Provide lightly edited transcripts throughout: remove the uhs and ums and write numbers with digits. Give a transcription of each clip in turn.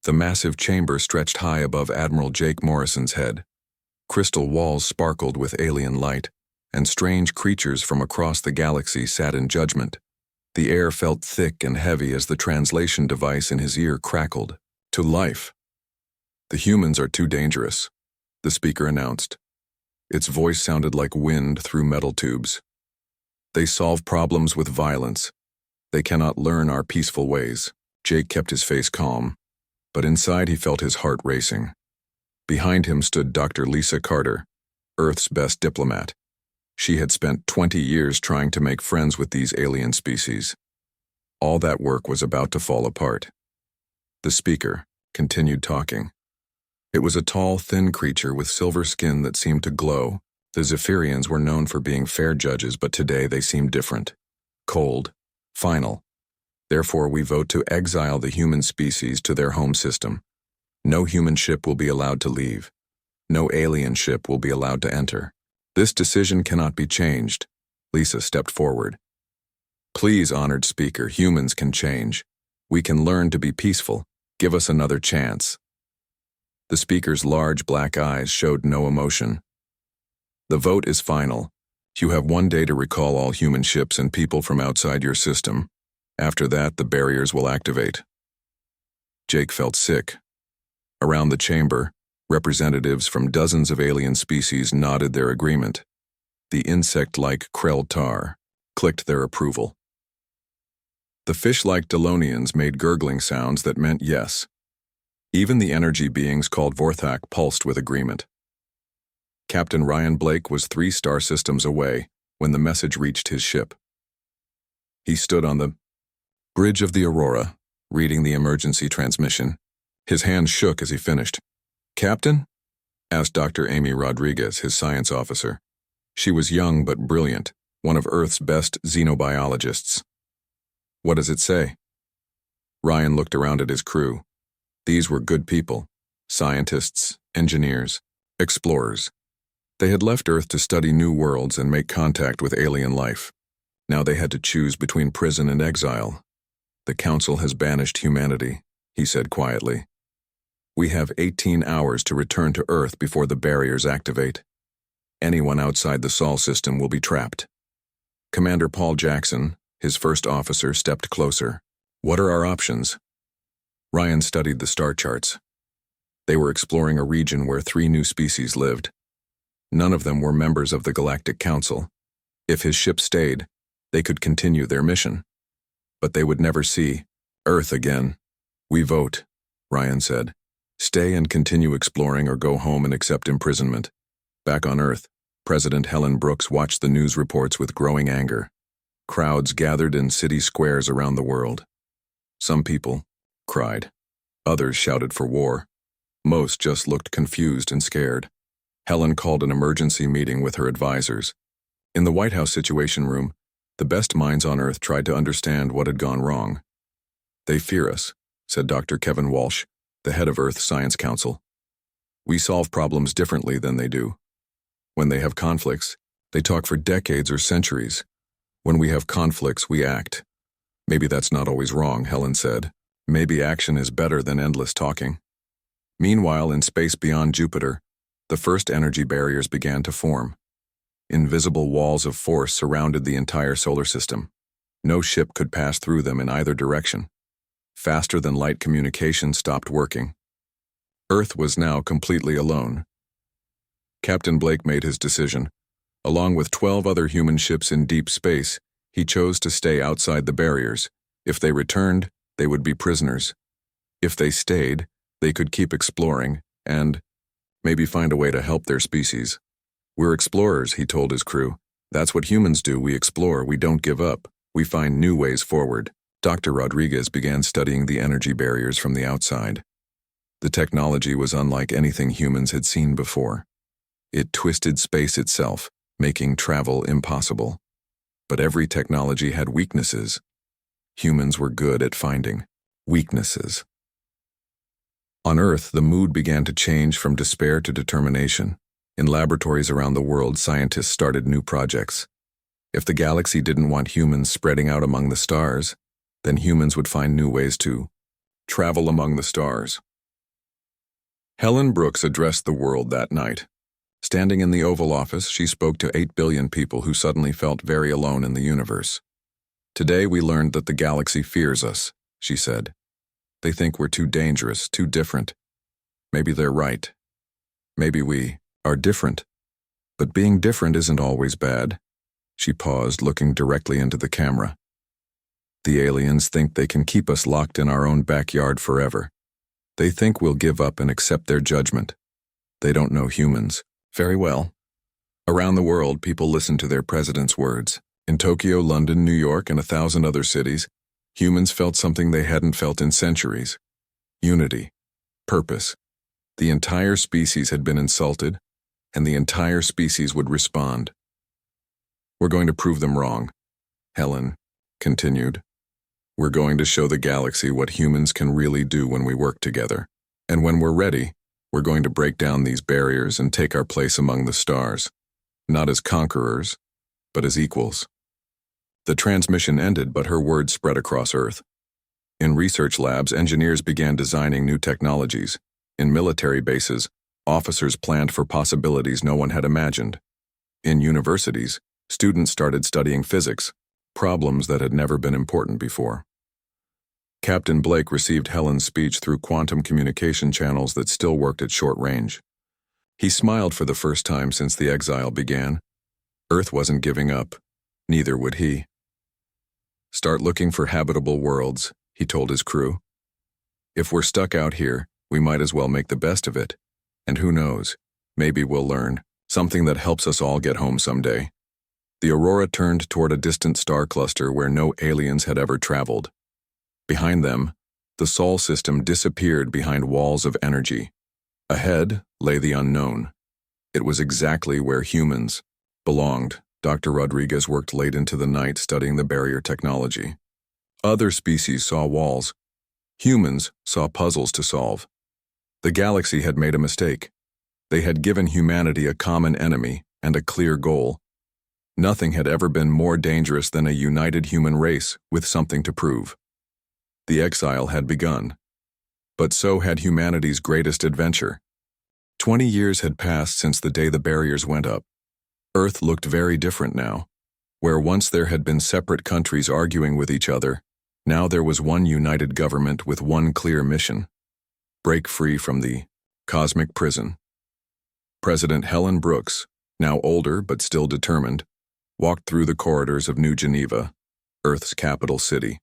The massive chamber stretched high above Admiral Jake Morrison's head. Crystal walls sparkled with alien light, and strange creatures from across the galaxy sat in judgment. The air felt thick and heavy as the translation device in his ear crackled. To life. "The humans are too dangerous," the speaker announced. Its voice sounded like wind through metal tubes. "They solve problems with violence. They cannot learn our peaceful ways." Jake kept his face calm, but inside he felt his heart racing. Behind him stood Dr. Lisa Carter, Earth's best diplomat. She had spent 20 years trying to make friends with these alien species. All that work was about to fall apart. The speaker continued talking. It was a tall, thin creature with silver skin that seemed to glow. The Zephyrians were known for being fair judges, but today they seemed different. Cold. Final. "Therefore, we vote to exile the human species to their home system. No human ship will be allowed to leave. No alien ship will be allowed to enter. This decision cannot be changed." Lisa stepped forward. "Please, honored speaker, humans can change. We can learn to be peaceful. Give us another chance." The speaker's large black eyes showed no emotion. "The vote is final. You have 1 day to recall all human ships and people from outside your system. After that, the barriers will activate." Jake felt sick. Around the chamber, representatives from dozens of alien species nodded their agreement. The insect-like Krell-Tar clicked their approval. The fish-like Delonians made gurgling sounds that meant yes. Even the energy beings called Vorthak pulsed with agreement. Captain Ryan Blake was 3 star systems away when the message reached his ship. He stood on the bridge of the Aurora, reading the emergency transmission. His hand shook as he finished. "Captain?" asked Dr. Amy Rodriguez, his science officer. She was young but brilliant, one of Earth's best xenobiologists. "What does it say?" Ryan looked around at his crew. These were good people, scientists, engineers, explorers. They had left Earth to study new worlds and make contact with alien life. Now they had to choose between prison and exile. "The Council has banished humanity," he said quietly. "We have 18 hours to return to Earth before the barriers activate. Anyone outside the Sol system will be trapped." Commander Paul Jackson, his first officer, stepped closer. "What are our options?" Ryan studied the star charts. They were exploring a region where 3 new species lived. None of them were members of the Galactic Council. If his ship stayed, they could continue their mission. But they would never see Earth again. "We vote," Ryan said. "Stay and continue exploring or go home and accept imprisonment." Back on Earth, President Helen Brooks watched the news reports with growing anger. Crowds gathered in city squares around the world. Some people cried. Others shouted for war. Most just looked confused and scared. Helen called an emergency meeting with her advisors. In the White House Situation Room, the best minds on Earth tried to understand what had gone wrong. "They fear us," said Dr. Kevin Walsh, the head of Earth Science Council. "We solve problems differently than they do. When they have conflicts, they talk for decades or centuries. When we have conflicts, we act." "Maybe that's not always wrong," Helen said. "Maybe action is better than endless talking." Meanwhile, in space beyond Jupiter, the first energy barriers began to form. Invisible walls of force surrounded the entire solar system. No ship could pass through them in either direction. Faster-than-light communication stopped working. Earth was now completely alone. Captain Blake made his decision. Along with 12 other human ships in deep space, he chose to stay outside the barriers. If they returned, they would be prisoners. If they stayed, they could keep exploring and maybe find a way to help their species. "We're explorers," he told his crew. "That's what humans do. We explore. We don't give up. We find new ways forward." Dr. Rodriguez began studying the energy barriers from the outside. The technology was unlike anything humans had seen before. It twisted space itself, making travel impossible. But every technology had weaknesses. Humans were good at finding weaknesses. On Earth, the mood began to change from despair to determination. In laboratories around the world, scientists started new projects. If the galaxy didn't want humans spreading out among the stars, then humans would find new ways to travel among the stars. Helen Brooks addressed the world that night. Standing in the Oval Office, she spoke to 8 billion people who suddenly felt very alone in the universe. "Today we learned that the galaxy fears us," she said. "They think we're too dangerous, too different. Maybe they're right. Maybe we are different. But being different isn't always bad." She paused, looking directly into the camera. "The aliens think they can keep us locked in our own backyard forever. They think we'll give up and accept their judgment. They don't know humans very well." Around the world, people listened to their president's words. In Tokyo, London, New York, and 1,000 other cities, humans felt something they hadn't felt in centuries. Unity. Purpose. The entire species had been insulted, and the entire species would respond. "We're going to prove them wrong," Helen continued. "We're going to show the galaxy what humans can really do when we work together. And when we're ready, we're going to break down these barriers and take our place among the stars, not as conquerors, but as equals." The transmission ended, but her words spread across Earth. In research labs, engineers began designing new technologies. In military bases, officers planned for possibilities no one had imagined. In universities, students started studying physics, problems that had never been important before. Captain Blake received Helen's speech through quantum communication channels that still worked at short range. He smiled for the first time since the exile began. Earth wasn't giving up. Neither would he. "Start looking for habitable worlds," he told his crew. "If we're stuck out here, we might as well make the best of it. And who knows, maybe we'll learn something that helps us all get home someday." The Aurora turned toward a distant star cluster where no aliens had ever traveled. Behind them, the Sol system disappeared behind walls of energy. Ahead lay the unknown. It was exactly where humans belonged. Dr. Rodriguez worked late into the night studying the barrier technology. Other species saw walls. Humans saw puzzles to solve. The galaxy had made a mistake. They had given humanity a common enemy and a clear goal. Nothing had ever been more dangerous than a united human race with something to prove. The exile had begun. But so had humanity's greatest adventure. 20 years had passed since the day the barriers went up. Earth looked very different now. Where once there had been separate countries arguing with each other, now there was one united government with one clear mission: break free from the cosmic prison. President Helen Brooks, now older but still determined, walked through the corridors of New Geneva, Earth's capital city.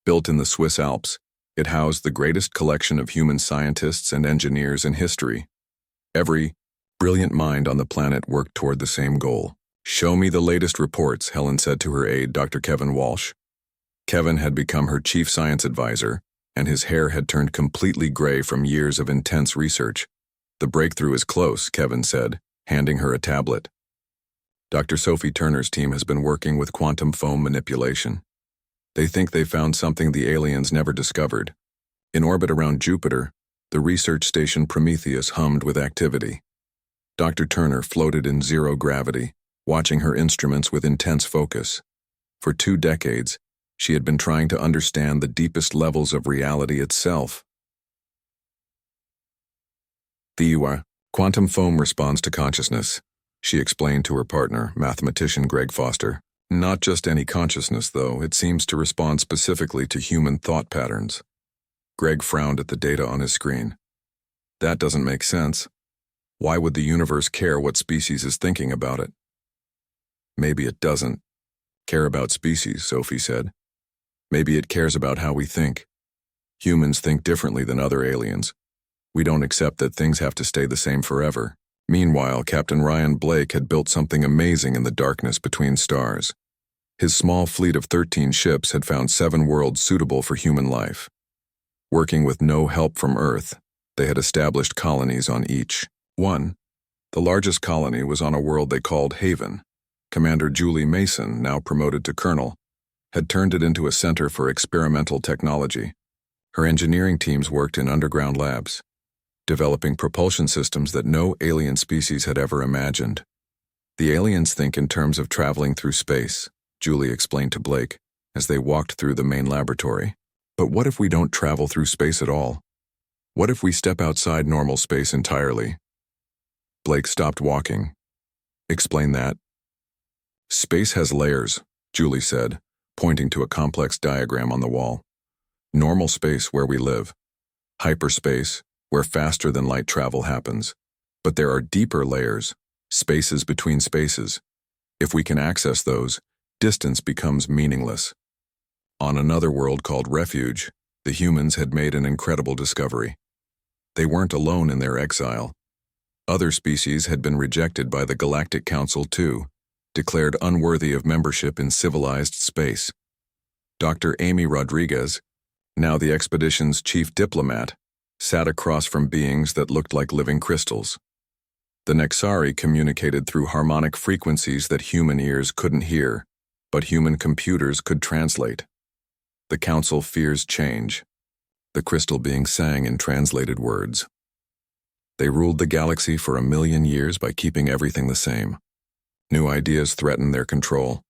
Built in the Swiss Alps, it housed the greatest collection of human scientists and engineers in history. Every brilliant mind on the planet worked toward the same goal. "Show me the latest reports," Helen said to her aide, Dr. Kevin Walsh. Kevin had become her chief science advisor, and his hair had turned completely gray from years of intense research. "The breakthrough is close," Kevin said, handing her a tablet. "Dr. Sophie Turner's team has been working with quantum foam manipulation. They think they found something the aliens never discovered. In orbit around Jupiter, the research station Prometheus hummed with activity." Dr. Turner floated in zero gravity, watching her instruments with intense focus. For 2 decades, she had been trying to understand the deepest levels of reality itself. "The quantum foam responds to consciousness," she explained to her partner, mathematician Greg Foster. "Not just any consciousness, though. It seems to respond specifically to human thought patterns." Greg frowned at the data on his screen. "That doesn't make sense. Why would the universe care what species is thinking about it?" "Maybe it doesn't care about species," Sophie said. "Maybe it cares about how we think. Humans think differently than other aliens. We don't accept that things have to stay the same forever." Meanwhile, Captain Ryan Blake had built something amazing in the darkness between stars. His small fleet of 13 ships had found 7 worlds suitable for human life. Working with no help from Earth, they had established colonies on each. One, the largest colony, was on a world they called Haven. Commander Julie Mason, now promoted to colonel, had turned it into a center for experimental technology. Her engineering teams worked in underground labs, developing propulsion systems that no alien species had ever imagined. "The aliens think in terms of traveling through space," Julie explained to Blake as they walked through the main laboratory. "But what if we don't travel through space at all? What if we step outside normal space entirely? Blake stopped walking. Explain that. Space has layers, Julie said, pointing to a complex diagram on the wall. Normal space where we live. Hyperspace, where faster-than-light travel happens. But there are deeper layers, spaces between spaces. If we can access those, distance becomes meaningless. On another world called Refuge, the humans had made an incredible discovery. They weren't alone in their exile. Other species had been rejected by the Galactic Council too, declared unworthy of membership in civilized space. Dr. Amy Rodriguez, now the expedition's chief diplomat, sat across from beings that looked like living crystals. The Nexari communicated through harmonic frequencies that human ears couldn't hear, but human computers could translate. The Council fears change. The crystal being sang in translated words. They ruled the galaxy for 1,000,000 years by keeping everything the same. New ideas threaten their control.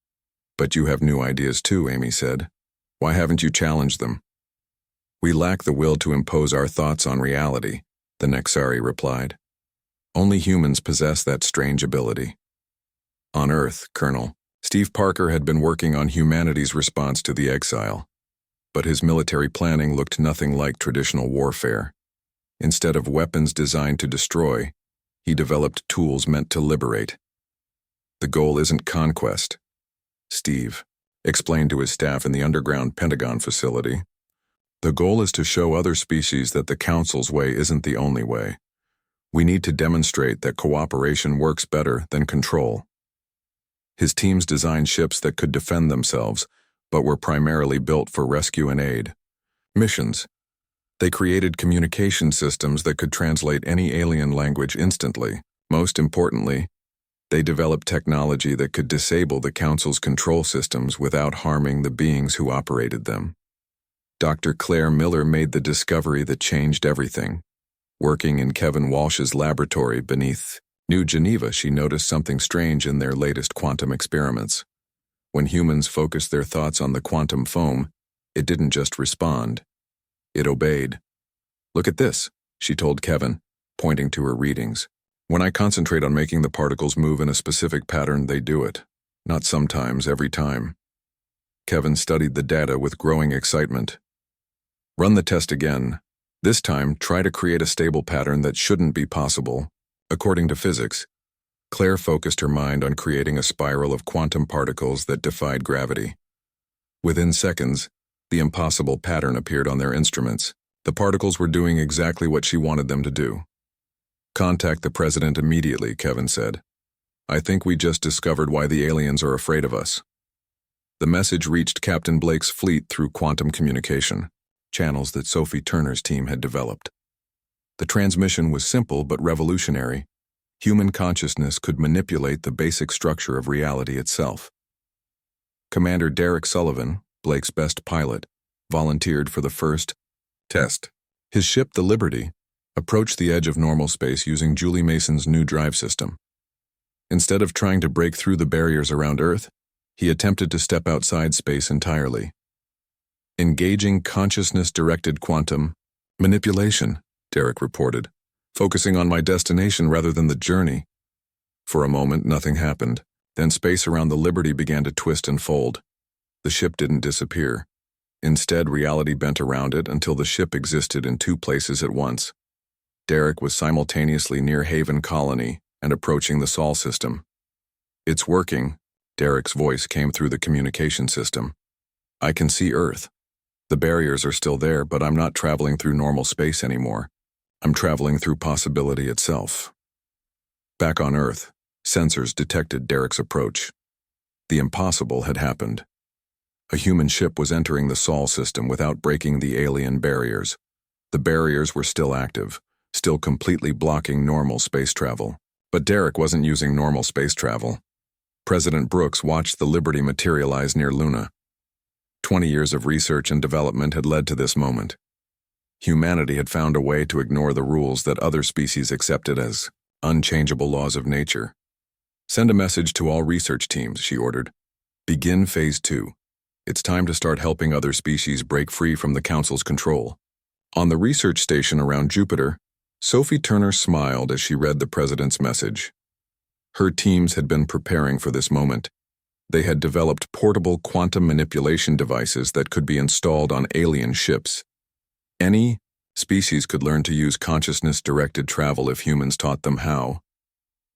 But you have new ideas too, Amy said. Why haven't you challenged them? We lack the will to impose our thoughts on reality, the Nexari replied. Only humans possess that strange ability. On Earth, Colonel, Steve Parker had been working on humanity's response to the exile. But his military planning looked nothing like traditional warfare. Instead of weapons designed to destroy, he developed tools meant to liberate. The goal isn't conquest, Steve explained to his staff in the underground Pentagon facility. The goal is to show other species that the Council's way isn't the only way. We need to demonstrate that cooperation works better than control. His teams designed ships that could defend themselves, but were primarily built for rescue and aid missions. They created communication systems that could translate any alien language instantly. Most importantly, they developed technology that could disable the Council's control systems without harming the beings who operated them. Dr. Claire Miller made the discovery that changed everything. Working in Kevin Walsh's laboratory beneath New Geneva, she noticed something strange in their latest quantum experiments. When humans focused their thoughts on the quantum foam, it didn't just respond. It obeyed. Look at this, she told Kevin, pointing to her readings. When I concentrate on making the particles move in a specific pattern, they do it. Not sometimes, every time. Kevin studied the data with growing excitement. Run the test again. This time, try to create a stable pattern that shouldn't be possible. According to physics, Claire focused her mind on creating a spiral of quantum particles that defied gravity. Within seconds, the impossible pattern appeared on their instruments. The particles were doing exactly what she wanted them to do. Contact the president immediately, Kevin said. I think we just discovered why the aliens are afraid of us. The message reached Captain Blake's fleet through quantum communication, channels that Sophie Turner's team had developed. The transmission was simple but revolutionary. Human consciousness could manipulate the basic structure of reality itself. Commander Derek Sullivan, Blake's best pilot, volunteered for the first test. His ship, the Liberty, approached the edge of normal space using Julie Mason's new drive system. Instead of trying to break through the barriers around Earth, he attempted to step outside space entirely. Engaging consciousness-directed quantum manipulation, Derek reported, focusing on my destination rather than the journey. For a moment, nothing happened. Then space around the Liberty began to twist and fold. The ship didn't disappear. Instead, reality bent around it until the ship existed in two places at once. Derek was simultaneously near Haven Colony and approaching the Sol system. It's working, Derek's voice came through the communication system. I can see Earth. The barriers are still there, but I'm not traveling through normal space anymore. I'm traveling through possibility itself. Back on Earth, sensors detected Derek's approach. The impossible had happened. A human ship was entering the Sol system without breaking the alien barriers. The barriers were still active, still completely blocking normal space travel. But Derek wasn't using normal space travel. President Brooks watched the Liberty materialize near Luna. 20 years of research and development had led to this moment. Humanity had found a way to ignore the rules that other species accepted as unchangeable laws of nature. Send a message to all research teams, she ordered. Begin Phase 2. It's time to start helping other species break free from the Council's control. On the research station around Jupiter, Sophie Turner smiled as she read the president's message. Her teams had been preparing for this moment. They had developed portable quantum manipulation devices that could be installed on alien ships. Any species could learn to use consciousness-directed travel if humans taught them how.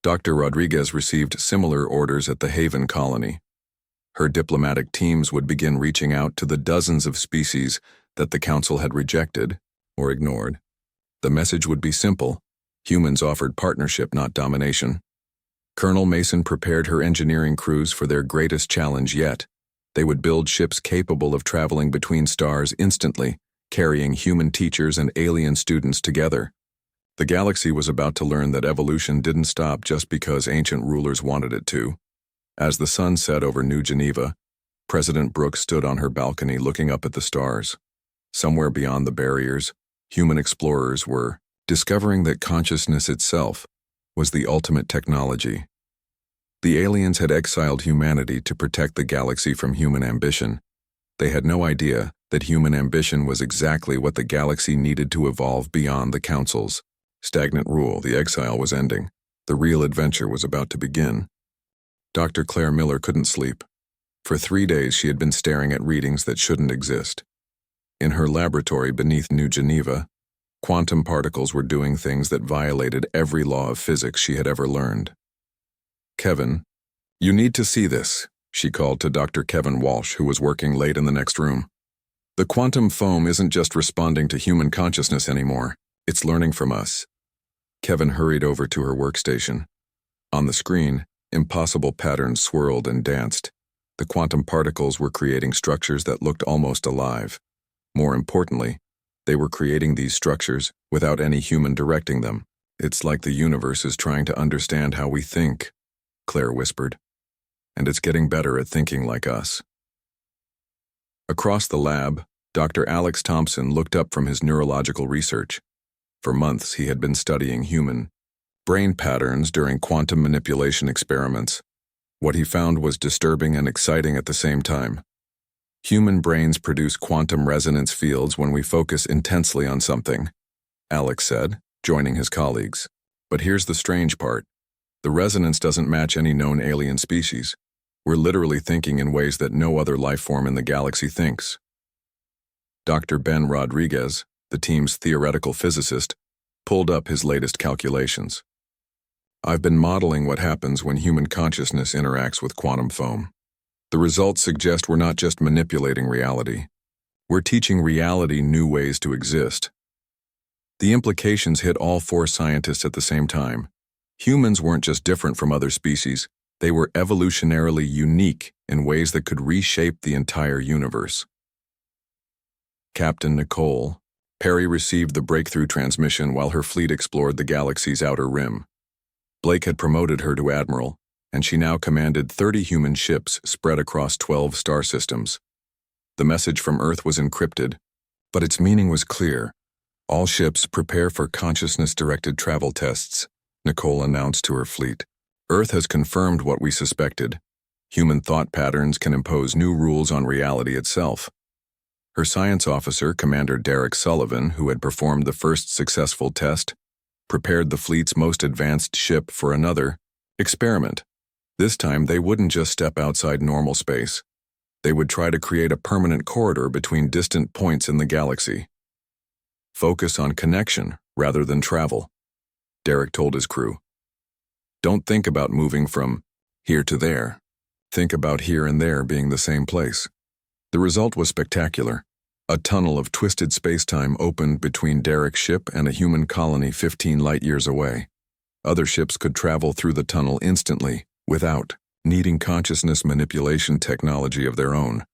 Dr. Rodriguez received similar orders at the Haven colony. Her diplomatic teams would begin reaching out to the dozens of species that the Council had rejected or ignored. The message would be simple. Humans offered partnership, not domination. Colonel Mason prepared her engineering crews for their greatest challenge yet. They would build ships capable of traveling between stars instantly, carrying human teachers and alien students together. The galaxy was about to learn that evolution didn't stop just because ancient rulers wanted it to. As the sun set over New Geneva, President Brooks stood on her balcony looking up at the stars. Somewhere beyond the barriers, human explorers were discovering that consciousness itself was the ultimate technology. The aliens had exiled humanity to protect the galaxy from human ambition. They had no idea that human ambition was exactly what the galaxy needed to evolve beyond the Council's stagnant rule. The exile was ending. The real adventure was about to begin. Dr. Claire Miller couldn't sleep. For 3 days she had been staring at readings that shouldn't exist. In her laboratory beneath New Geneva, quantum particles were doing things that violated every law of physics she had ever learned. "Kevin, you need to see this," she called to Dr. Kevin Walsh, who was working late in the next room. "The quantum foam isn't just responding to human consciousness anymore. It's learning from us." Kevin hurried over to her workstation. On the screen, impossible patterns swirled and danced. The quantum particles were creating structures that looked almost alive. More importantly, they were creating these structures without any human directing them. "It's like the universe is trying to understand how we think," Claire whispered. "And it's getting better at thinking like us." Across the lab, Dr. Alex Thompson looked up from his neurological research. For months, he had been studying human brain patterns during quantum manipulation experiments. What he found was disturbing and exciting at the same time. Human brains produce quantum resonance fields when we focus intensely on something, Alex said, joining his colleagues. But here's the strange part. The resonance doesn't match any known alien species. We're literally thinking in ways that no other life form in the galaxy thinks. Dr. Ben Rodriguez, the team's theoretical physicist, pulled up his latest calculations. "I've been modeling what happens when human consciousness interacts with quantum foam. The results suggest we're not just manipulating reality. We're teaching reality new ways to exist." The implications hit all 4 scientists at the same time. Humans weren't just different from other species, they were evolutionarily unique in ways that could reshape the entire universe. Captain Nicole Perry received the breakthrough transmission while her fleet explored the galaxy's outer rim. Blake had promoted her to admiral, and she now commanded 30 human ships spread across 12 star systems. The message from Earth was encrypted, but its meaning was clear. "All ships prepare for consciousness-directed travel tests," Nicole announced to her fleet. "Earth has confirmed what we suspected. Human thought patterns can impose new rules on reality itself." Her science officer, Commander Derek Sullivan, who had performed the first successful test, prepared the fleet's most advanced ship for another experiment. This time, they wouldn't just step outside normal space. They would try to create a permanent corridor between distant points in the galaxy. "Focus on connection rather than travel," Derek told his crew. "Don't think about moving from here to there. Think about here and there being the same place." The result was spectacular. A tunnel of twisted space-time opened between Derek's ship and a human colony 15 light-years away. Other ships could travel through the tunnel instantly, without needing consciousness manipulation technology of their own.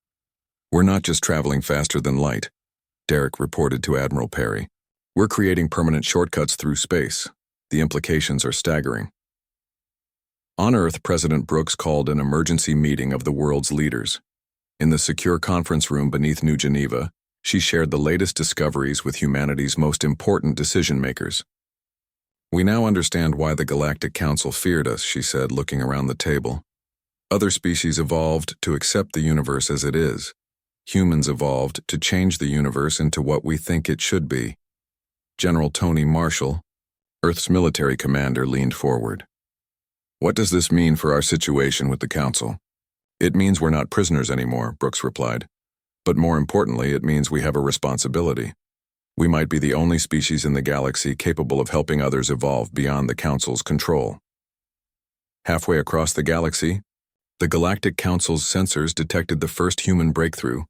"We're not just traveling faster than light," Derek reported to Admiral Perry. "We're creating permanent shortcuts through space. The implications are staggering." On Earth, President Brooks called an emergency meeting of the world's leaders. In the secure conference room beneath New Geneva, she shared the latest discoveries with humanity's most important decision-makers. "We now understand why the Galactic Council feared us," she said, looking around the table. "Other species evolved to accept the universe as it is. Humans evolved to change the universe into what we think it should be. General Tony Marshall, Earth's military commander, leaned forward. "What does this mean for our situation with the Council?" "It means we're not prisoners anymore," Brooks replied. "But more importantly, it means we have a responsibility. We might be the only species in the galaxy capable of helping others evolve beyond the Council's control." Halfway across the galaxy, the Galactic Council's sensors detected the first human breakthrough.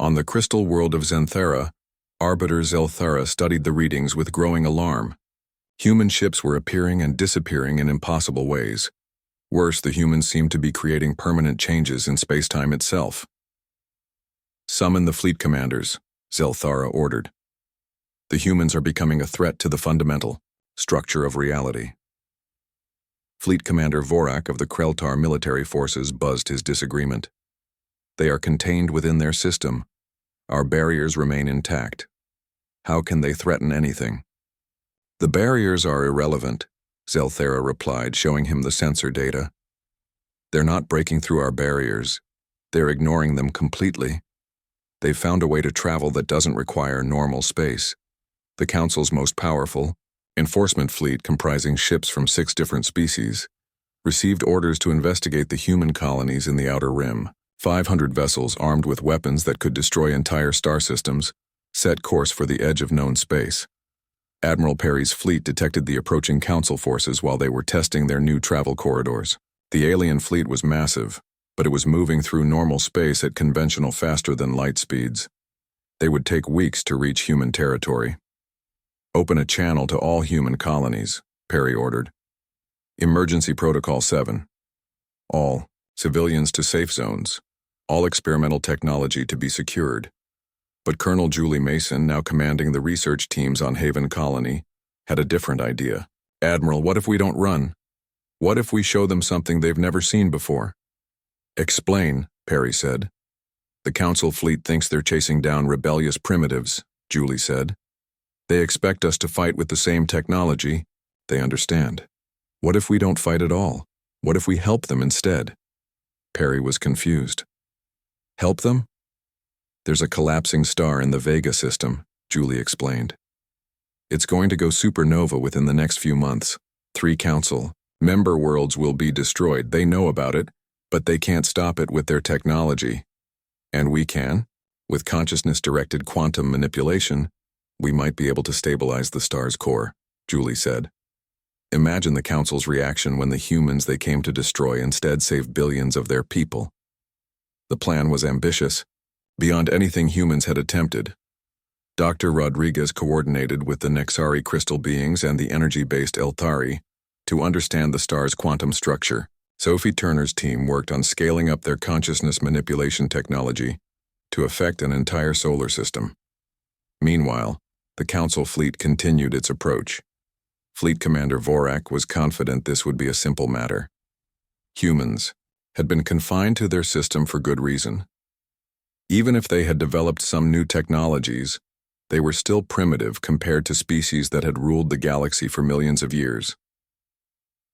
On the crystal world of Xanthara, Arbiter Zelthara studied the readings with growing alarm. Human ships were appearing and disappearing in impossible ways. Worse, the humans seemed to be creating permanent changes in space-time itself. "Summon the fleet commanders," Zelthara ordered. "The humans are becoming a threat to the fundamental structure of reality." Fleet Commander Vorak of the Kreltar military forces buzzed his disagreement. "They are contained within their system. Our barriers remain intact. How can they threaten anything?" "The barriers are irrelevant," Zelthara replied, showing him the sensor data. "They're not breaking through our barriers. They're ignoring them completely. They've found a way to travel that doesn't require normal space. The Council's most powerful enforcement fleet, comprising ships from 6 different species, received orders to investigate the human colonies in the Outer Rim. 500 vessels armed with weapons that could destroy entire star systems set course for the edge of known space. Admiral Perry's fleet detected the approaching Council forces while they were testing their new travel corridors. The alien fleet was massive, but it was moving through normal space at conventional faster than light speeds. They would take weeks to reach human territory. "Open a channel to all human colonies," Perry ordered. "Emergency Protocol 7. All civilians to safe zones. All experimental technology to be secured." But Colonel Julie Mason, now commanding the research teams on Haven Colony, had a different idea. "Admiral, what if we don't run? What if we show them something they've never seen before?" "Explain," Perry said. "The Council fleet thinks they're chasing down rebellious primitives," Julie said. "They expect us to fight with the same technology they understand. What if we don't fight at all? What if we help them instead?" Perry was confused. "Help them?" "There's a collapsing star in the Vega system," Julie explained. "It's going to go supernova within the next few months. 3 Council member worlds will be destroyed. They know about it, but they can't stop it with their technology. And we can. With consciousness-directed quantum manipulation, we might be able to stabilize the star's core," Julie said. "Imagine the Council's reaction when the humans they came to destroy instead saved billions of their people." The plan was ambitious, beyond anything humans had attempted. Dr. Rodriguez coordinated with the Nexari crystal beings and the energy-based Elthari to understand the star's quantum structure. Sophie Turner's team worked on scaling up their consciousness manipulation technology to affect an entire solar system. Meanwhile, the Council fleet continued its approach. Fleet Commander Vorak was confident this would be a simple matter. Humans had been confined to their system for good reason. Even if they had developed some new technologies, they were still primitive compared to species that had ruled the galaxy for millions of years.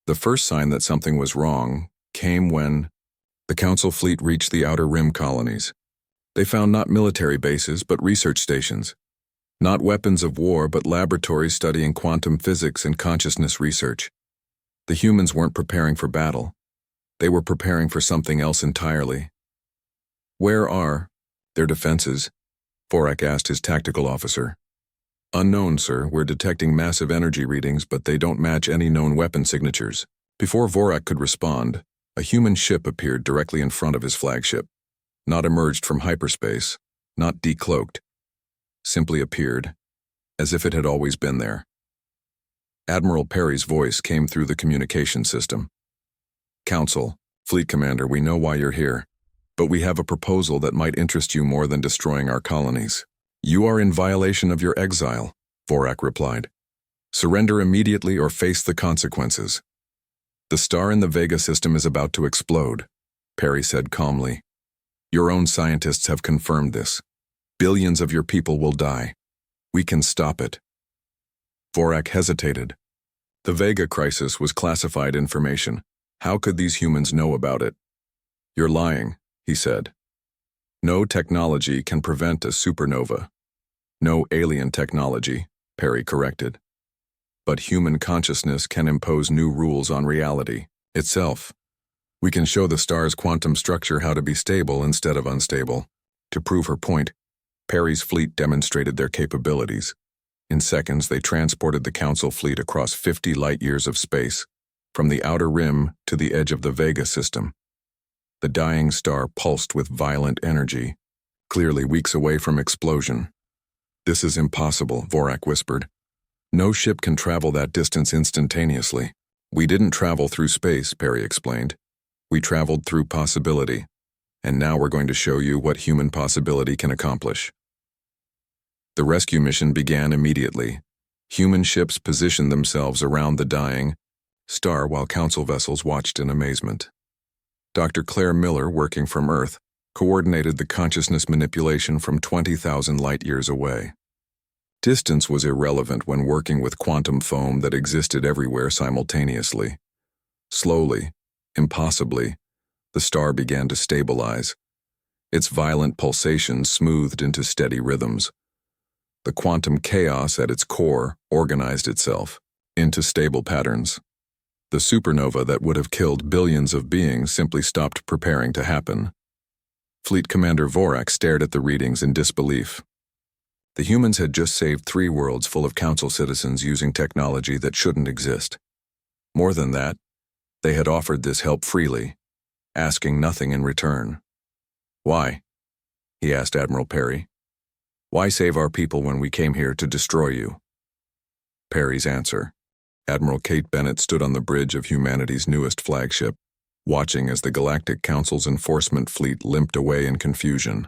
The first sign that something was wrong came when the Council fleet reached the Outer Rim colonies. They found not military bases but research stations. Not weapons of war but laboratories studying quantum physics and consciousness research. The humans weren't preparing for battle. They were preparing for something else entirely. "Where are their defenses?" Vorak asked his tactical officer. "Unknown, sir. We're detecting massive energy readings, but they don't match any known weapon signatures." Before Vorak could respond, a human ship appeared directly in front of his flagship. Not emerged from hyperspace, not decloaked. Simply appeared, as if it had always been there. Admiral Perry's voice came through the communication system. "Council, Fleet Commander, we know why you're here. But we have a proposal that might interest you more than destroying our colonies." "You are in violation of your exile," Vorak replied. "Surrender immediately or face the consequences." "The star in the Vega system is about to explode," Perry said calmly. "Your own scientists have confirmed this. Billions of your people will die. We can stop it." Vorak hesitated. The Vega crisis was classified information. How could these humans know about it? "You're lying," he said. "No technology can prevent a supernova. No alien technology, Perry corrected. But human consciousness can impose new rules on reality itself. We can show the star's quantum structure how to be stable instead of unstable. To prove her point, Perry's fleet demonstrated their capabilities. In seconds, they transported the Council fleet across 50 light-years of space, from the outer rim to the edge of the Vega system. The dying star pulsed with violent energy, clearly weeks away from explosion. "This is impossible," Vorak whispered. "No ship can travel that distance instantaneously." "We didn't travel through space," Perry explained. "We traveled through possibility. And now we're going to show you what human possibility can accomplish." The rescue mission began immediately. Human ships positioned themselves around the dying star while Council vessels watched in amazement. Dr. Claire Miller, working from Earth, coordinated the consciousness manipulation from 20,000 light-years away. Distance was irrelevant when working with quantum foam that existed everywhere simultaneously. Slowly, impossibly, the star began to stabilize. Its violent pulsations smoothed into steady rhythms. The quantum chaos at its core organized itself into stable patterns. The supernova that would have killed billions of beings simply stopped preparing to happen. Fleet Commander Vorak stared at the readings in disbelief. The humans had just saved 3 worlds full of Council citizens using technology that shouldn't exist. More than that, they had offered this help freely, asking nothing in return. "Why?" he asked Admiral Perry. "Why save our people when we came here to destroy you?" Perry's answer. Admiral Kate Bennett stood on the bridge of humanity's newest flagship, watching as the Galactic Council's enforcement fleet limped away in confusion.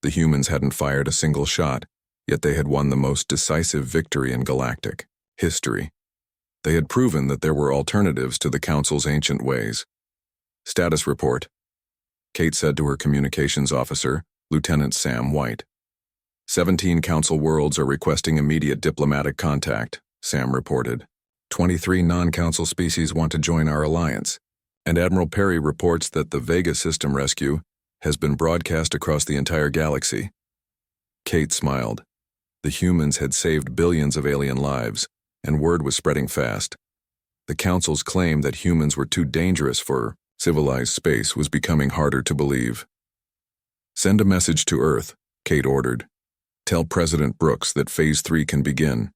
The humans hadn't fired a single shot, yet they had won the most decisive victory in galactic history. They had proven that there were alternatives to the Council's ancient ways. "Status report," Kate said to her communications officer, Lieutenant Sam White. 17 Council worlds are requesting immediate diplomatic contact, Sam reported. 23 non-Council species want to join our alliance, and Admiral Perry reports that the Vega system rescue has been broadcast across the entire galaxy. Kate smiled. The humans had saved billions of alien lives, and word was spreading fast. The Council's claim that humans were too dangerous for civilized space was becoming harder to believe. "Send a message to Earth," Kate ordered. "Tell President Brooks that Phase 3 can begin."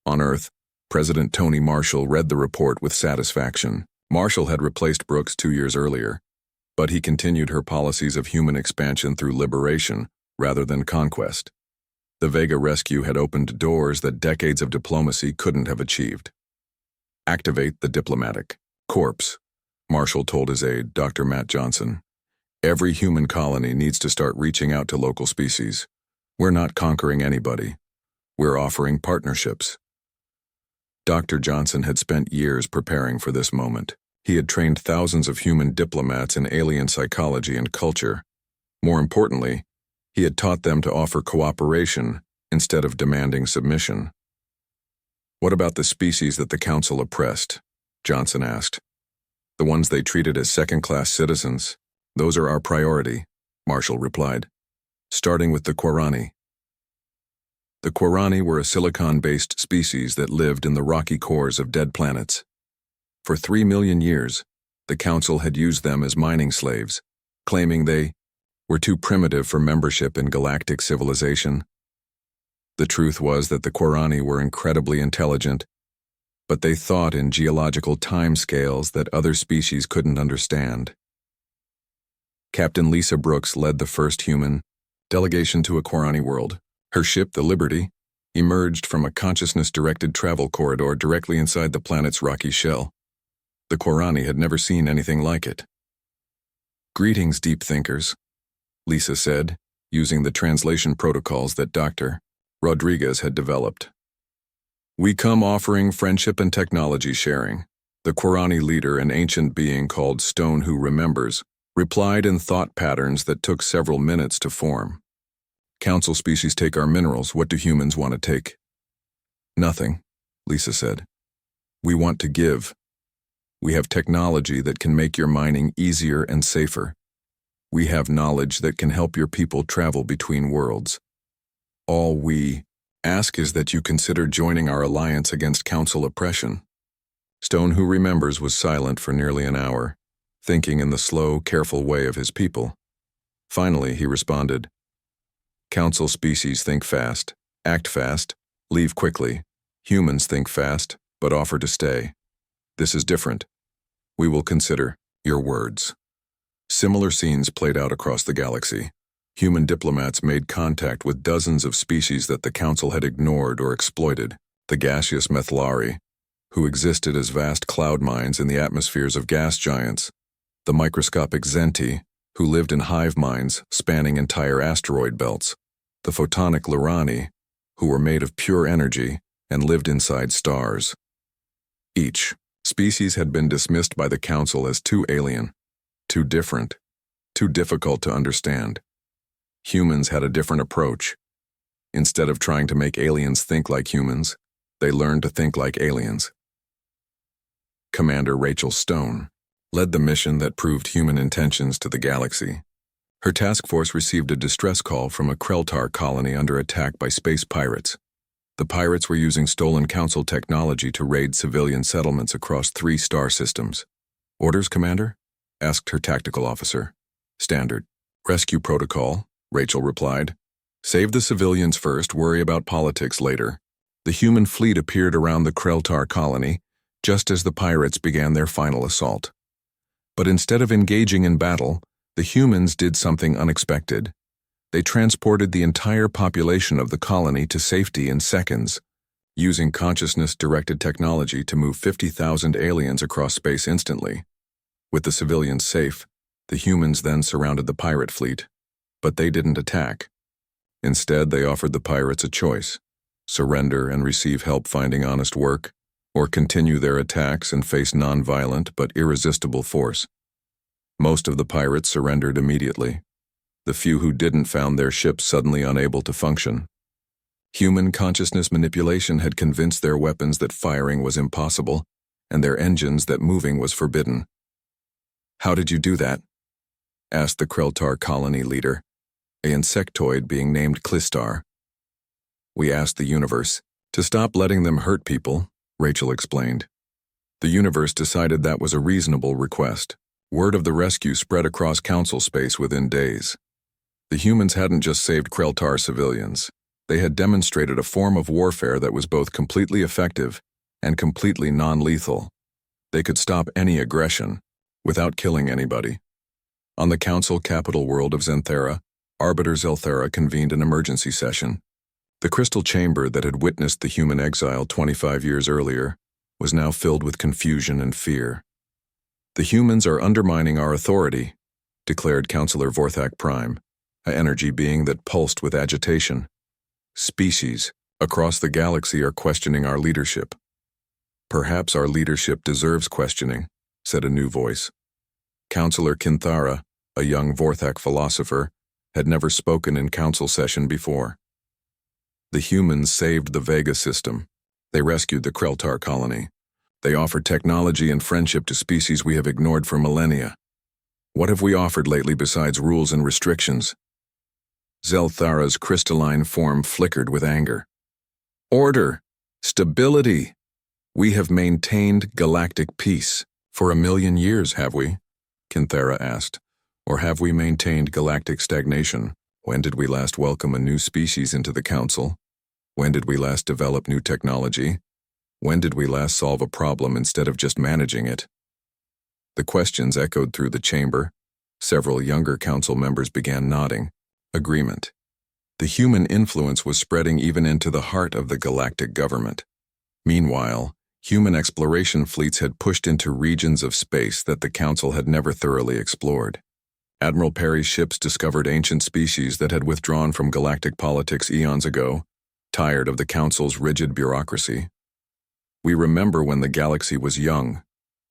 On Earth, President Tony Marshall read the report with satisfaction. Marshall had replaced Brooks 2 years earlier, but he continued her policies of human expansion through liberation rather than conquest. The Vega rescue had opened doors that decades of diplomacy couldn't have achieved. "Activate the diplomatic corps," Marshall told his aide, Dr. Matt Johnson. "Every human colony needs to start reaching out to local species. We're not conquering anybody. We're offering partnerships." Dr. Johnson had spent years preparing for this moment. He had trained thousands of human diplomats in alien psychology and culture. More importantly, he had taught them to offer cooperation instead of demanding submission. "What about the species that the Council oppressed?" Johnson asked. "The ones they treated as second-class citizens. Those are our priority," Marshall replied. "Starting with the Quarani." The Quarani were a silicon-based species that lived in the rocky cores of dead planets. For 3 million years, the Council had used them as mining slaves, claiming they were too primitive for membership in galactic civilization. The truth was that the Quarani were incredibly intelligent, but they thought in geological timescales that other species couldn't understand. Captain Lisa Brooks led the first human delegation to a Quarani world. Her ship, the Liberty, emerged from a consciousness-directed travel corridor directly inside the planet's rocky shell. The Quarani had never seen anything like it. "Greetings, deep thinkers," Lisa said, using the translation protocols that Dr. Rodriguez had developed. "We come offering friendship and technology sharing." The Quarani leader, an ancient being called Stone Who Remembers, replied in thought patterns that took several minutes to form. "Council species take our minerals. What do humans want to take?" "Nothing," Lisa said. "We want to give. We have technology that can make your mining easier and safer. We have knowledge that can help your people travel between worlds. All we Ask is that you consider joining our alliance against Council oppression. Stone, who remembers, was silent for nearly an hour, thinking in the slow, careful way of his people. Finally, he responded, Council species think fast, act fast, leave quickly. Humans think fast, but offer to stay. This is different. We will consider your words. Similar scenes played out across the galaxy. Human diplomats made contact with dozens of species that the Council had ignored or exploited. The gaseous Methlari, who existed as vast cloud mines in the atmospheres of gas giants. The microscopic Zenti, who lived in hive minds spanning entire asteroid belts. The photonic Lurani, who were made of pure energy and lived inside stars. Each species had been dismissed by the Council as too alien, too different, too difficult to understand. Humans had a different approach. Instead of trying to make aliens think like humans, they learned to think like aliens. Commander Rachel Stone led the mission that proved human intentions to the galaxy. Her task force received a distress call from a Kreltar colony under attack by space pirates. The pirates were using stolen Council technology to raid civilian settlements across 3 star systems. Orders, Commander? Asked her tactical officer. Standard. Rescue protocol, Rachel replied. Save the civilians first, worry about politics later. The human fleet appeared around the Kreltar colony, just as the pirates began their final assault. But instead of engaging in battle, the humans did something unexpected. They transported the entire population of the colony to safety in seconds, using consciousness-directed technology to move 50,000 aliens across space instantly. With the civilians safe, the humans then surrounded the pirate fleet, but they didn't attack. Instead, they offered the pirates a choice: surrender and receive help finding honest work, or continue their attacks and face non-violent but irresistible force. Most of the pirates surrendered immediately. The few who didn't found their ships suddenly unable to function. Human consciousness manipulation had convinced their weapons that firing was impossible, and their engines that moving was forbidden. How did you do that? Asked the Kreltar colony leader, an insectoid being named Clistar. We asked the universe to stop letting them hurt people, Rachel explained. The universe decided that was a reasonable request. Word of the rescue spread across Council space within days. The humans hadn't just saved Kreltar civilians. They had demonstrated a form of warfare that was both completely effective and completely non-lethal. They could stop any aggression without killing anybody. On the Council capital world of Zenthera, Arbiter Zelthera convened an emergency session. The crystal chamber that had witnessed the human exile 25 years earlier was now filled with confusion and fear. The humans are undermining our authority, declared Councillor Vorthak Prime, an energy being that pulsed with agitation. Species across the galaxy are questioning our leadership. Perhaps our leadership deserves questioning, said a new voice. Councillor Kinthara, a young Vorthak philosopher, had never spoken in council session before. The humans saved the Vega system. They rescued the Kreltar colony. They offered technology and friendship to species we have ignored for millennia. What have we offered lately besides rules and restrictions? Zelthara's crystalline form flickered with anger. Order! Stability! We have maintained galactic peace. For 1,000,000 years, have we? Kinthara asked. Or have we maintained galactic stagnation? When did we last welcome a new species into the Council? When did we last develop new technology? When did we last solve a problem instead of just managing it? The questions echoed through the chamber. Several younger council members began nodding. Agreement. The human influence was spreading even into the heart of the galactic government. Meanwhile, human exploration fleets had pushed into regions of space that the Council had never thoroughly explored. Admiral Perry's ships discovered ancient species that had withdrawn from galactic politics eons ago, tired of the Council's rigid bureaucracy. We remember when the galaxy was young,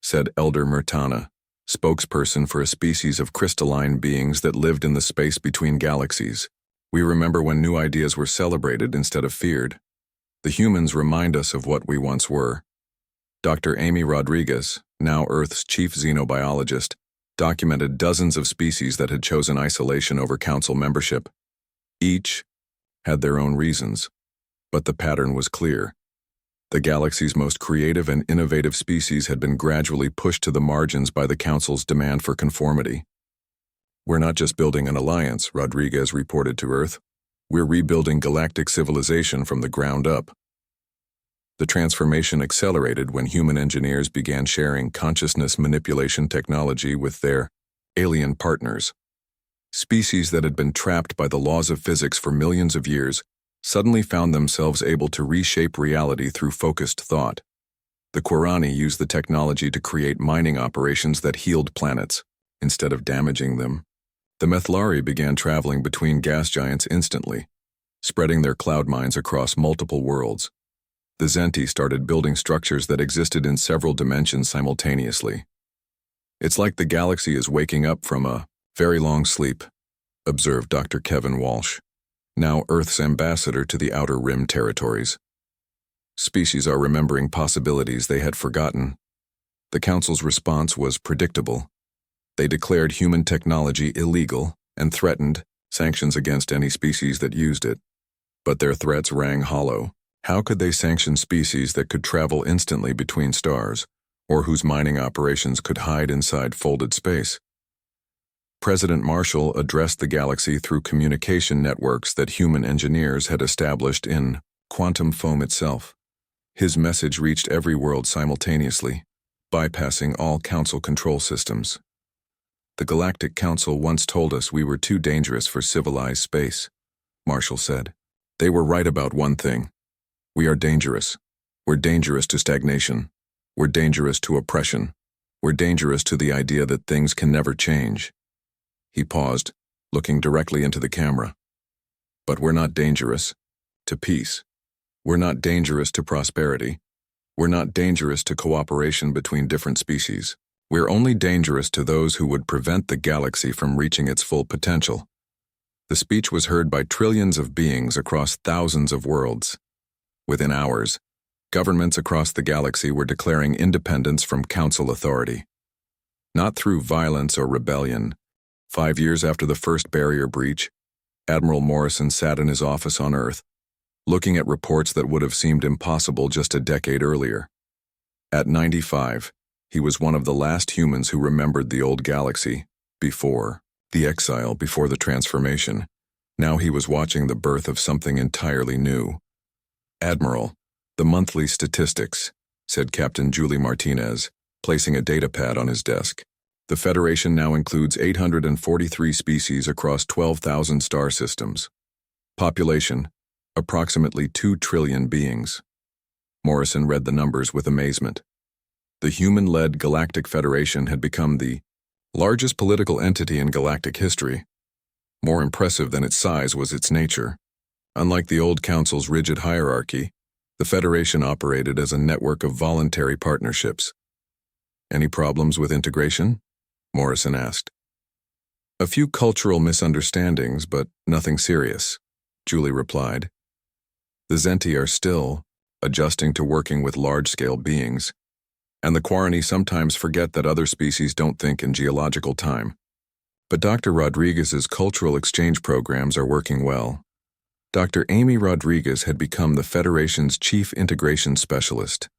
said Elder Murtana, spokesperson for a species of crystalline beings that lived in the space between galaxies. We remember when new ideas were celebrated instead of feared. The humans remind us of what we once were. Dr. Amy Rodriguez, now Earth's chief xenobiologist, documented dozens of species that had chosen isolation over Council membership. Each had their own reasons. But the pattern was clear. The galaxy's most creative and innovative species had been gradually pushed to the margins by the Council's demand for conformity. "We're not just building an alliance," Rodriguez reported to Earth. "We're rebuilding galactic civilization from the ground up." The transformation accelerated when human engineers began sharing consciousness manipulation technology with their alien partners. Species that had been trapped by the laws of physics for millions of years suddenly found themselves able to reshape reality through focused thought. The Qurani used the technology to create mining operations that healed planets, instead of damaging them. The Methlari began traveling between gas giants instantly, spreading their cloud mines across multiple worlds. The Zenti started building structures that existed in several dimensions simultaneously. "It's like the galaxy is waking up from a very long sleep," observed Dr. Kevin Walsh, now Earth's ambassador to the Outer Rim territories. "Species are remembering possibilities they had forgotten." The Council's response was predictable. They declared human technology illegal and threatened sanctions against any species that used it. But their threats rang hollow. How could they sanction species that could travel instantly between stars, or whose mining operations could hide inside folded space? President Marshall addressed the galaxy through communication networks that human engineers had established in quantum foam itself. His message reached every world simultaneously, bypassing all Council control systems. "The Galactic Council once told us we were too dangerous for civilized space," Marshall said. "They were right about one thing. We are dangerous. We're dangerous to stagnation. We're dangerous to oppression. We're dangerous to the idea that things can never change." He paused, looking directly into the camera. "But we're not dangerous to peace. We're not dangerous to prosperity. We're not dangerous to cooperation between different species. We're only dangerous to those who would prevent the galaxy from reaching its full potential." The speech was heard by trillions of beings across thousands of worlds. Within hours, governments across the galaxy were declaring independence from Council authority. Not through violence or rebellion. 5 years after the first barrier breach, Admiral Morrison sat in his office on Earth, looking at reports that would have seemed impossible just a decade earlier. At 95, he was one of the last humans who remembered the old galaxy, before the exile, before the transformation. Now he was watching the birth of something entirely new. "Admiral, the monthly statistics," said Captain Julie Martinez, placing a datapad on his desk. "The Federation now includes 843 species across 12,000 star systems. Population, approximately 2 trillion beings." Morrison read the numbers with amazement. The human-led Galactic Federation had become the largest political entity in galactic history. More impressive than its size was its nature. Unlike the old Council's rigid hierarchy, the Federation operated as a network of voluntary partnerships. "Any problems with integration?" Morrison asked. "A few cultural misunderstandings, but nothing serious," Julie replied. "The Zenti are still adjusting to working with large-scale beings, and the Quarani sometimes forget that other species don't think in geological time. But Dr. Rodriguez's cultural exchange programs are working well." Dr. Amy Rodriguez had become the Federation's chief integration specialist.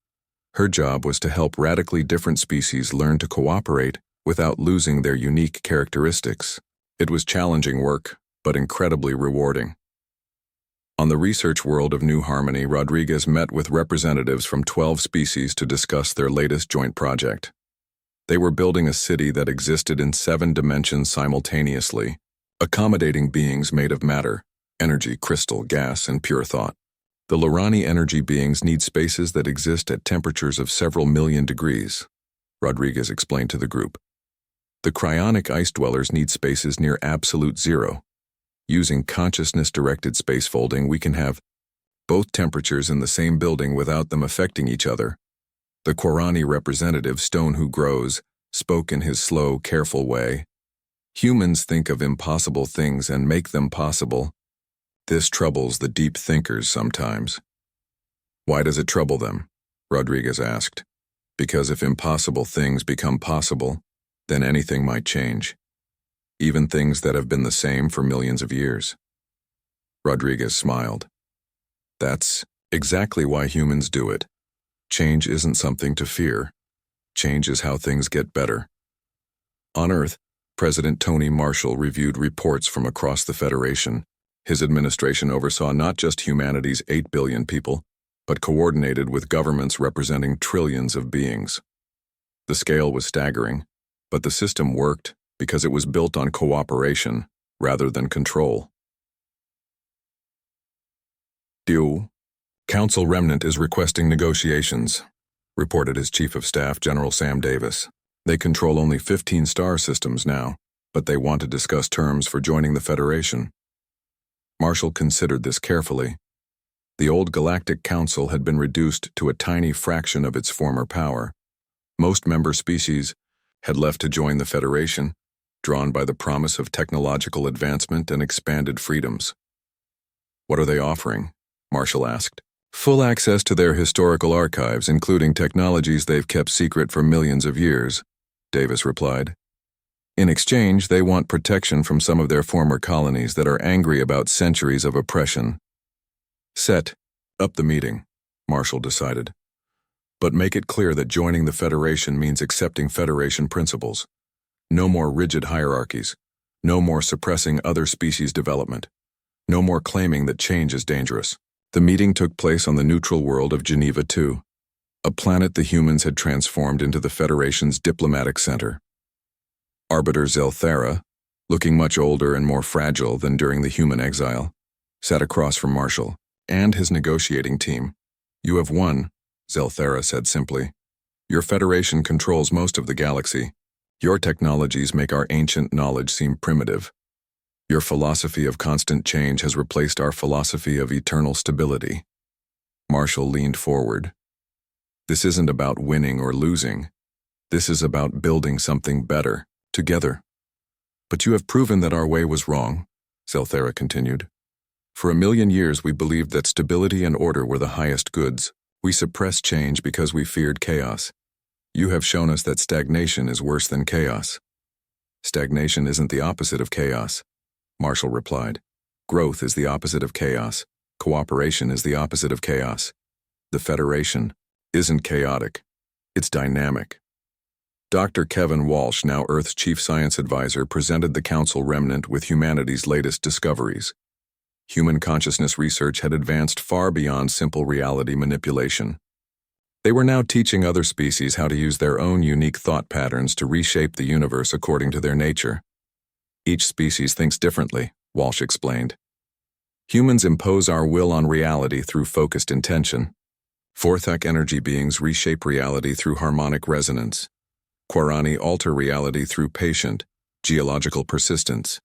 Her job was to help radically different species learn to cooperate without losing their unique characteristics. It was challenging work, but incredibly rewarding. On the research world of New Harmony, Rodriguez met with representatives from 12 species to discuss their latest joint project. They were building a city that existed in 7 dimensions simultaneously, accommodating beings made of matter, energy, crystal, gas, and pure thought. The Lorani energy beings need spaces that exist at temperatures of several million degrees, Rodriguez explained to the group. The cryonic ice dwellers need spaces near absolute zero. Using consciousness-directed space folding, we can have both temperatures in the same building without them affecting each other. The Qurani representative, Stone Who Grows, spoke in his slow, careful way. "Humans think of impossible things and make them possible. This troubles the deep thinkers sometimes." "Why does it trouble them?" Rodriguez asked. "Because if impossible things become possible, then anything might change. Even things that have been the same for millions of years." Rodriguez smiled. That's exactly why humans do it. Change isn't something to fear. Change is how things get better. On Earth, President Tony Marshall reviewed reports from across the Federation. His administration oversaw not just humanity's 8 billion people, but coordinated with governments representing trillions of beings. The scale was staggering, but the system worked because it was built on cooperation rather than control. Council Remnant is requesting negotiations, reported his Chief of Staff, General Sam Davis. They control only 15 star systems now, but they want to discuss terms for joining the Federation. Marshall considered this carefully. The old Galactic Council had been reduced to a tiny fraction of its former power. Most member species had left to join the Federation, drawn by the promise of technological advancement and expanded freedoms. What are they offering? Marshall asked. Full access to their historical archives, including technologies they've kept secret for millions of years, Davis replied. In exchange, they want protection from some of their former colonies that are angry about centuries of oppression. Set up the meeting, Marshall decided. But make it clear that joining the Federation means accepting Federation principles. No more rigid hierarchies. No more suppressing other species' development. No more claiming that change is dangerous. The meeting took place on the neutral world of Geneva II, a planet the humans had transformed into the Federation's diplomatic center. Arbiter Zelthera, looking much older and more fragile than during the human exile, sat across from Marshall and his negotiating team. You have won, Zelthera said simply. Your Federation controls most of the galaxy. Your technologies make our ancient knowledge seem primitive. Your philosophy of constant change has replaced our philosophy of eternal stability. Marshall leaned forward. This isn't about winning or losing. This is about building something better, together. But you have proven that our way was wrong, Zelthera continued. For 1,000,000 years we believed that stability and order were the highest goods. We suppressed change because we feared chaos. You have shown us that stagnation is worse than chaos. Stagnation isn't the opposite of chaos, Marshall replied. Growth is the opposite of chaos. Cooperation is the opposite of chaos. The Federation isn't chaotic. It's dynamic. Dr. Kevin Walsh, now Earth's Chief Science Advisor, presented the Council Remnant with humanity's latest discoveries. Human consciousness research had advanced far beyond simple reality manipulation. They were now teaching other species how to use their own unique thought patterns to reshape the universe according to their nature. Each species thinks differently, Walsh explained. Humans impose our will on reality through focused intention. Forthak energy beings reshape reality through harmonic resonance. Quarani alter reality through patient, geological persistence.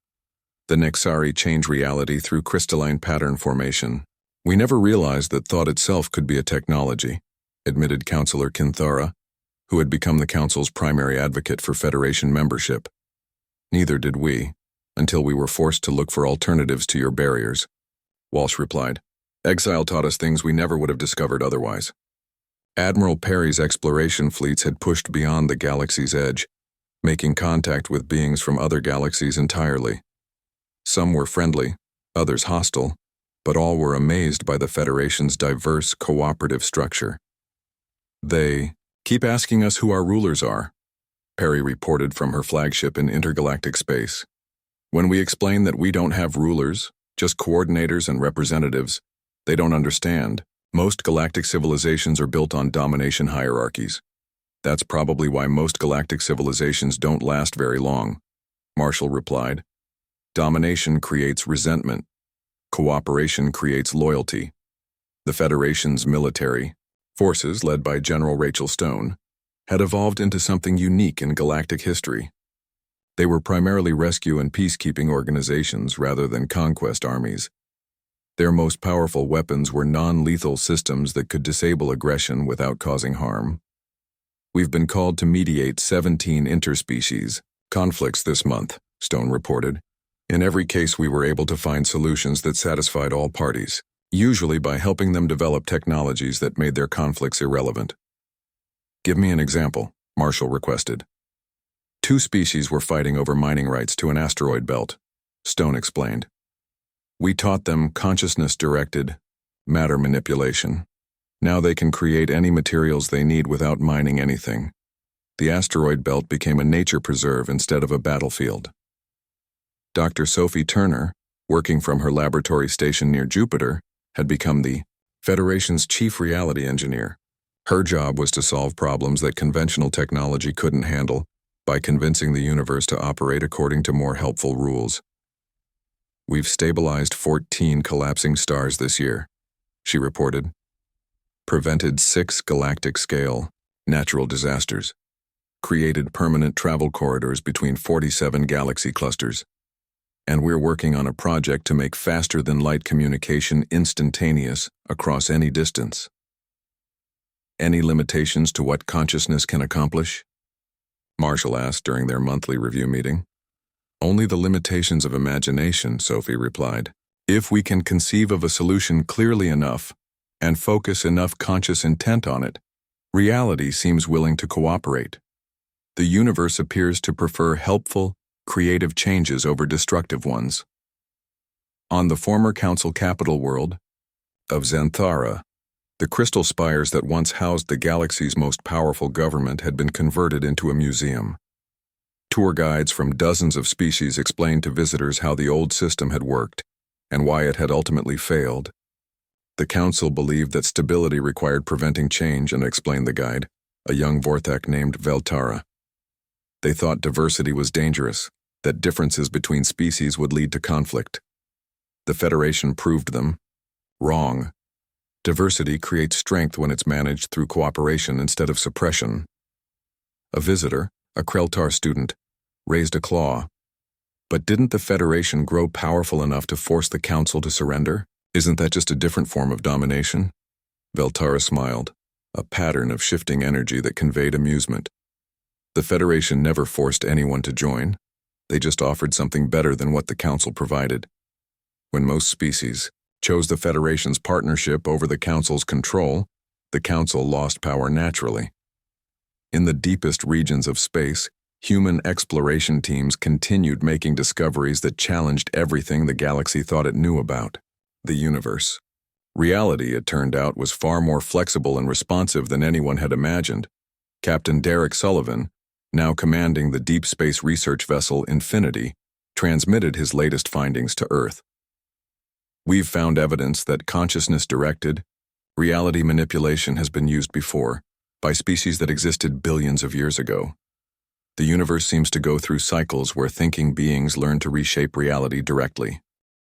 The Nexari change reality through crystalline pattern formation. We never realized that thought itself could be a technology, admitted Councillor Kinthara, who had become the Council's primary advocate for Federation membership. Neither did we, until we were forced to look for alternatives to your barriers, Walsh replied. Exile taught us things we never would have discovered otherwise. Admiral Perry's exploration fleets had pushed beyond the galaxy's edge, making contact with beings from other galaxies entirely. Some were friendly, others hostile, but all were amazed by the Federation's diverse, cooperative structure. They keep asking us who our rulers are, Perry reported from her flagship in intergalactic space. When we explain that we don't have rulers, just coordinators and representatives, they don't understand. Most galactic civilizations are built on domination hierarchies. That's probably why most galactic civilizations don't last very long, Marshall replied. Domination creates resentment. Cooperation creates loyalty. The Federation's military, forces led by General Rachel Stone, had evolved into something unique in galactic history. They were primarily rescue and peacekeeping organizations rather than conquest armies. Their most powerful weapons were non-lethal systems that could disable aggression without causing harm. We've been called to mediate 17 interspecies conflicts this month, Stone reported. In every case, we were able to find solutions that satisfied all parties, usually by helping them develop technologies that made their conflicts irrelevant. Give me an example, Marshall requested. 2 species were fighting over mining rights to an asteroid belt, Stone explained. We taught them consciousness-directed, matter manipulation. Now they can create any materials they need without mining anything. The asteroid belt became a nature preserve instead of a battlefield. Dr. Sophie Turner, working from her laboratory station near Jupiter, had become the Federation's chief reality engineer. Her job was to solve problems that conventional technology couldn't handle by convincing the universe to operate according to more helpful rules. "We've stabilized 14 collapsing stars this year," she reported. "Prevented 6 galactic-scale natural disasters. Created permanent travel corridors between 47 galaxy clusters. And we're working on a project to make faster-than-light communication instantaneous across any distance." "Any limitations to what consciousness can accomplish?" Marshall asked during their monthly review meeting. "Only the limitations of imagination," Sophie replied. "If we can conceive of a solution clearly enough and focus enough conscious intent on it, reality seems willing to cooperate. The universe appears to prefer helpful, creative changes over destructive ones." On the former council capital world of Xanthara, the crystal spires that once housed the galaxy's most powerful government had been converted into a museum. Tour guides from dozens of species explained to visitors how the old system had worked and why it had ultimately failed. The council believed that stability required preventing change, and explained the guide, a young Vorthak named Veltara. They thought diversity was dangerous, that differences between species would lead to conflict. The Federation proved them wrong. Diversity creates strength when it's managed through cooperation instead of suppression. A visitor, a Kreltar student, raised a claw. "But didn't the Federation grow powerful enough to force the Council to surrender? Isn't that just a different form of domination?" Veltara smiled, a pattern of shifting energy that conveyed amusement. "The Federation never forced anyone to join. They just offered something better than what the Council provided. When most species chose the Federation's partnership over the Council's control, the Council lost power naturally. In the deepest regions of space, human exploration teams continued making discoveries that challenged everything the galaxy thought it knew about the universe. Reality, it turned out, was far more flexible and responsive than anyone had imagined. Captain Derek Sullivan, now commanding the deep space research vessel Infinity, transmitted his latest findings to Earth. "We've found evidence that consciousness-directed reality manipulation has been used before, by species that existed billions of years ago. The universe seems to go through cycles where thinking beings learn to reshape reality directly.